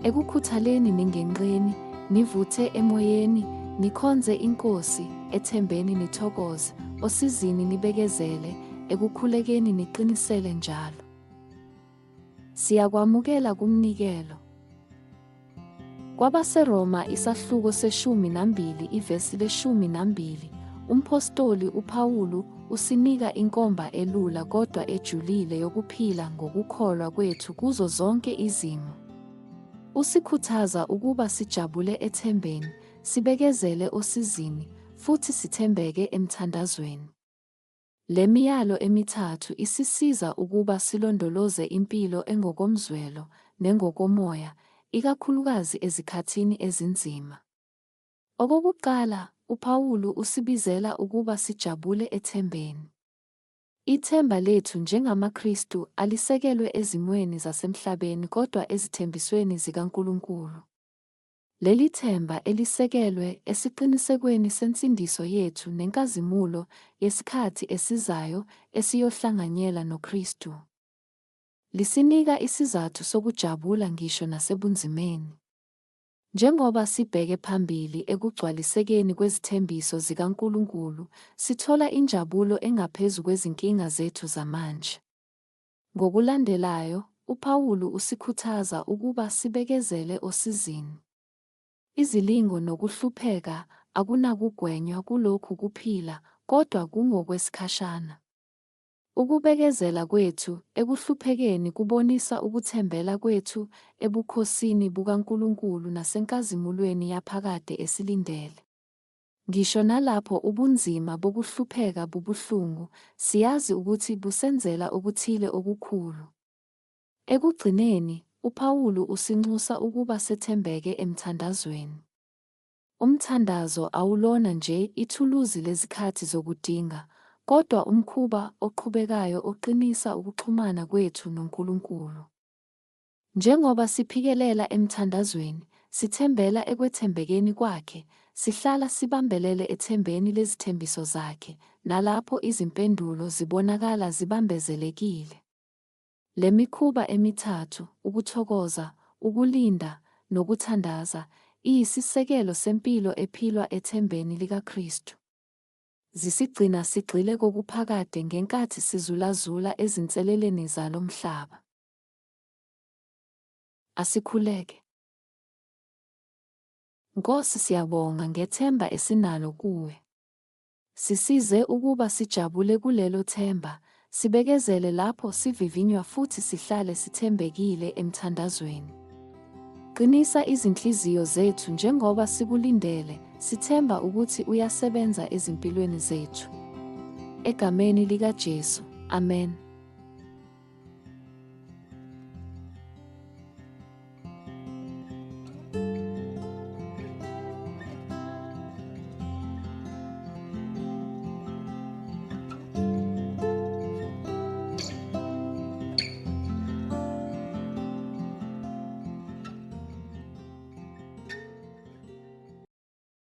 Ekukhuthaleni ningenqeni, nivuthe emoyeni, nikhonze iNkosi, ethembeni nithokoze, osizini nibekezele, ekukhulekeni niqinisele njalo. Siyakwamukela kumnikelo. KwabaseRoma isahluko se-12 ivesi le-12, umpostoli uPawulu usinika inkomba elula kodwa ejulile yokuphila ngokukholwa kwethu kuzo zonke izimo. Usikhuthaza ukuba sijabule ethembeni, sibekezele osizini, futhi sithembeke emthandazweni. Le miyalo emithathu isisiza ukuba silondoloze impilo engokomzwelo nengokomoya, ikakhulukazi ezikhathini ezinzima. Okokuqala, uPawulu usibizela ukuba sijabule ethembeni. Ithemba lethu njengamaKristu alisekelwe ezimweni zasemhlabeni kodwa ezithembisweni zikaNkulunkulu. Leli themba elisekelwe esiqinisekweni sensindiso yethu nenkazimulo yesikhathi esizayo esiyohlanganyela noKristu. Lisinika isizathu sokujabula ngisho nasebunzimeni. Njengoba sibheke phambili ekugcwalisekeni kwezithembiso zikaNkulunkulu, sithola injabulo engaphezu kwezinkinga zethu zamanje. Ngokulandelayo, uPawulu usikhuthaza ukuba sibekezele osizini. Izilingo nokuhlupheka akunakugwenywa kulokhu kuphila, kodwa kungokwesikhashana. Ukubekezela kwethu ekuhluphekeni kubonisa ukuthembela kwethu ebukhosini bukaNkulunkulu nasenkazimulweni yaphakade esilindele. Ngisho nalapho ubunzima bokuhlupheka bubuhlungu, siyazi ukuthi busenzela okuthile okukhulu. Ekugcineni, uPawulu usinxusa ukuba sethembeke emthandazweni. Umthandazo awulona nje ithuluzi lezikhathi zokudinga, kodwa umkhuba oqhubekayo oqinisa ukuxhumana kwethu noNkulunkulu. Njengoba siphikelela emthandazweni, sithembela ekwethembekeni kwakhe, sihlala sibambelele ethembeni lezithembiso zakhe, nalapho izimpendulo zibonakala zibambezelekile. Le mikhuba emithathu, ukuthokoza, ukulinda, nokuthandaza, iyisisekelo sempilo ephilwa ethembeni likaKristu. Zisigcina sigxile kokuphakade ngenkathi sizulazula ezinseleleni zalo mhlaba. Asikhuleke. Nkosi, siyabonga ngethemba esinalo kuwe. Sisize ukuba sijabule kulelo themba, sibekezele lapho sivivinywa futhi sihlale sithembekile emthandazweni. Qinisa izinhliziyo zethu njengoba sikulindele, sithemba ukuthi uyasebenza ezimpilweni zethu. Egameni likaJesu, amen.